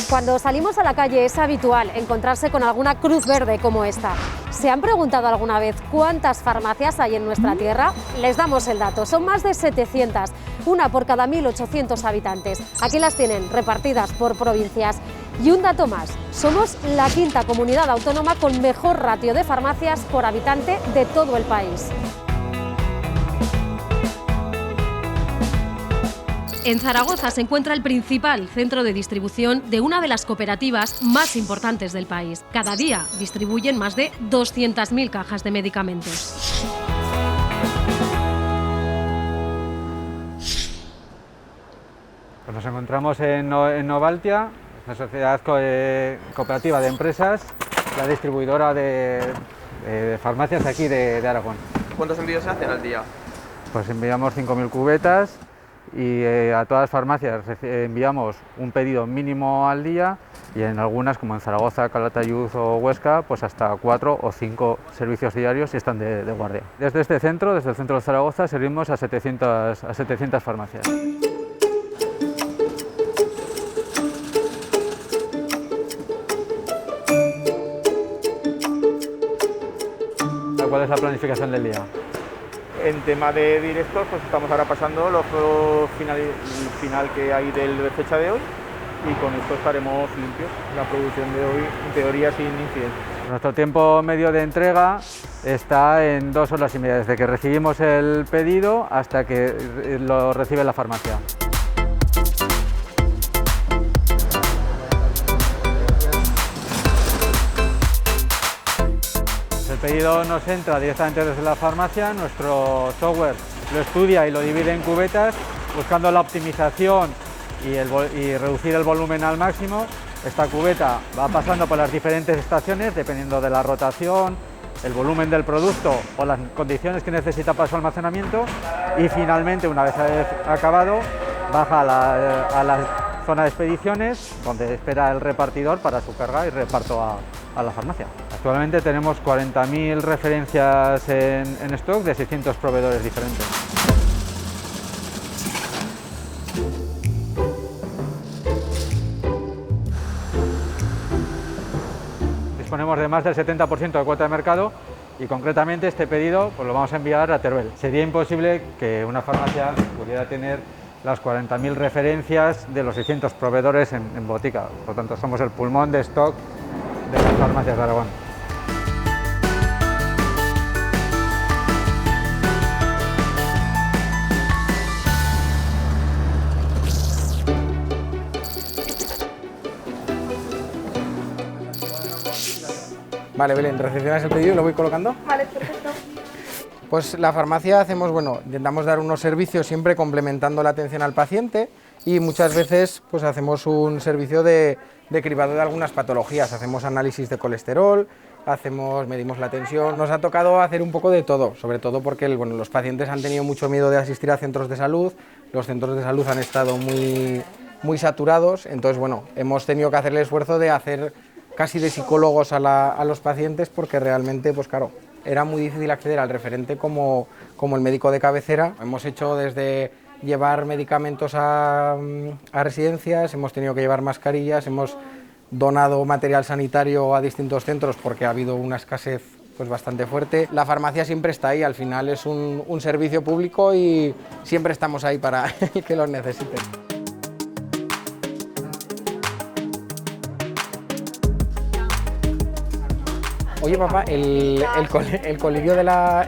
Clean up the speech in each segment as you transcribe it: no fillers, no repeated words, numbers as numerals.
Cuando salimos a la calle es habitual encontrarse con alguna cruz verde como esta. ¿Se han preguntado alguna vez cuántas farmacias hay en nuestra tierra? Les damos el dato, son más de 700, una por cada 1.800 habitantes. Aquí las tienen repartidas por provincias. Y un dato más, somos la quinta comunidad autónoma con mejor ratio de farmacias por habitante de todo el país. En Zaragoza se encuentra el principal centro de distribución de una de las cooperativas más importantes del país. Cada día distribuyen más de 200.000 cajas de medicamentos. Pues nos encontramos en Novaltia, una sociedad cooperativa de empresas, la distribuidora de farmacias aquí de Aragón. ¿Cuántos envíos se hacen al día? Pues enviamos 5.000 cubetas y a todas las farmacias enviamos un pedido mínimo al día y en algunas, como en Zaragoza, Calatayud o Huesca, pues hasta 4 o 5 servicios diarios y están de guardia. Desde este centro, desde el centro de Zaragoza, servimos a 700 farmacias. ¿Cuál es la planificación del día? En tema de directos, pues estamos ahora pasando los final que hay de la fecha de hoy y con esto estaremos limpios. La producción de hoy, en teoría, sin incidencia. Nuestro tiempo medio de entrega está en 2 horas y media, desde que recibimos el pedido hasta que lo recibe la farmacia. El pedido nos entra directamente desde la farmacia, nuestro software lo estudia y lo divide en cubetas, buscando la optimización y reducir el volumen al máximo. Esta cubeta va pasando por las diferentes estaciones, dependiendo de la rotación, el volumen del producto o las condiciones que necesita para su almacenamiento, y finalmente, una vez acabado, baja a la zona de expediciones, donde espera el repartidor para su carga y reparto a la farmacia. Actualmente tenemos 40.000 referencias en stock de 600 proveedores diferentes. Disponemos de más del 70% de cuota de mercado y concretamente este pedido pues lo vamos a enviar a Teruel. Sería imposible que una farmacia pudiera tener las 40.000 referencias de los 600 proveedores en botica. Por lo tanto, somos el pulmón de stock de las farmacias de Aragón. Vale, Belén, recepcionas el pedido y lo voy colocando. Vale, perfecto. Pues la farmacia intentamos dar unos servicios siempre complementando la atención al paciente y muchas veces pues hacemos un servicio de cribado de algunas patologías, hacemos análisis de colesterol, medimos la tensión. Nos ha tocado hacer un poco de todo, sobre todo porque los pacientes han tenido mucho miedo de asistir a centros de salud, los centros de salud han estado muy saturados, entonces hemos tenido que hacer el esfuerzo de hacer casi de psicólogos a los pacientes porque realmente, pues claro, era muy difícil acceder al referente como el médico de cabecera. Hemos hecho desde llevar medicamentos a residencias, hemos tenido que llevar mascarillas, hemos donado material sanitario a distintos centros porque ha habido una escasez pues bastante fuerte. La farmacia siempre está ahí, al final es un servicio público y siempre estamos ahí para el que los necesiten. Oye, papá, el colillo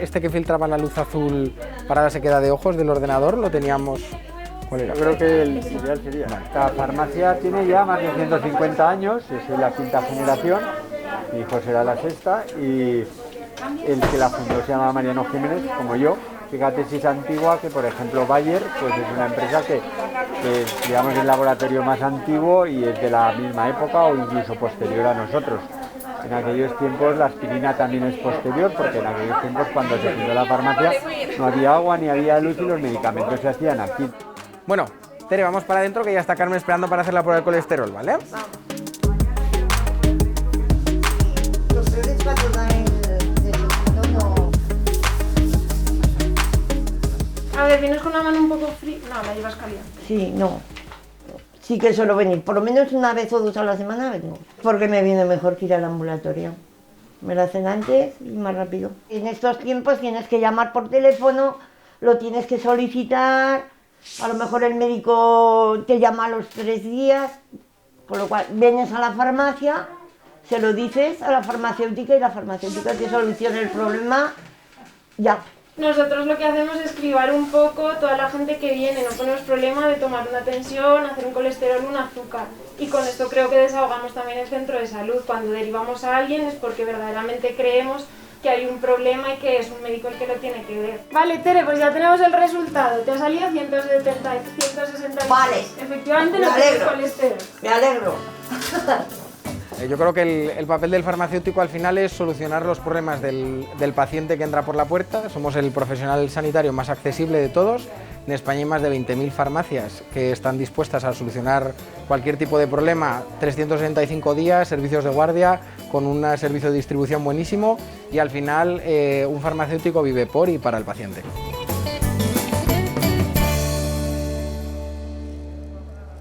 este que filtraba la luz azul para la sequedad de ojos del ordenador, lo teníamos... ¿Cuál era? Yo creo que el ideal sería. Esta farmacia tiene ya más de 150 años, es la quinta generación, mi hijo será la sexta, y el que la fundó se llama Mariano Jiménez, como yo. Fíjate si es antigua, que por ejemplo Bayer pues es una empresa que es, digamos, el laboratorio más antiguo y es de la misma época o incluso posterior a nosotros. En aquellos tiempos la aspirina también es posterior, porque en aquellos tiempos cuando se fundó la farmacia no había agua ni había luz y los medicamentos se hacían aquí. Bueno, Tere, vamos para adentro que ya está Carmen esperando para hacer la prueba de colesterol, ¿vale? ¿Ustedes cuando dan el no? A ver, ¿vienes con la mano un poco fría? No, la llevas caliente. Sí, no. sí que suelo venir, por lo menos una vez o dos a la semana vengo, porque me viene mejor que ir al ambulatorio. Me lo hacen antes y más rápido. En estos tiempos tienes que llamar por teléfono, lo tienes que solicitar, a lo mejor el médico te llama a los 3 días, con lo cual vienes a la farmacia, se lo dices a la farmacéutica y la farmacéutica te soluciona el problema ya. Nosotros lo que hacemos es cribar un poco toda la gente que viene, no ponemos problema de tomar una tensión, hacer un colesterol, un azúcar. Y con esto creo que desahogamos también el centro de salud. Cuando derivamos a alguien es porque verdaderamente creemos que hay un problema y que es un médico el que lo tiene que ver. Vale, Tere, pues ya tenemos el resultado. Te ha salido 170, 160. Vale. Efectivamente no tienes colesterol. Me alegro. Yo creo que el papel del farmacéutico al final es solucionar los problemas del paciente que entra por la puerta. Somos el profesional sanitario más accesible de todos. En España hay más de 20.000 farmacias que están dispuestas a solucionar cualquier tipo de problema, 365 días, servicios de guardia, con un servicio de distribución buenísimo y al final un farmacéutico vive por y para el paciente.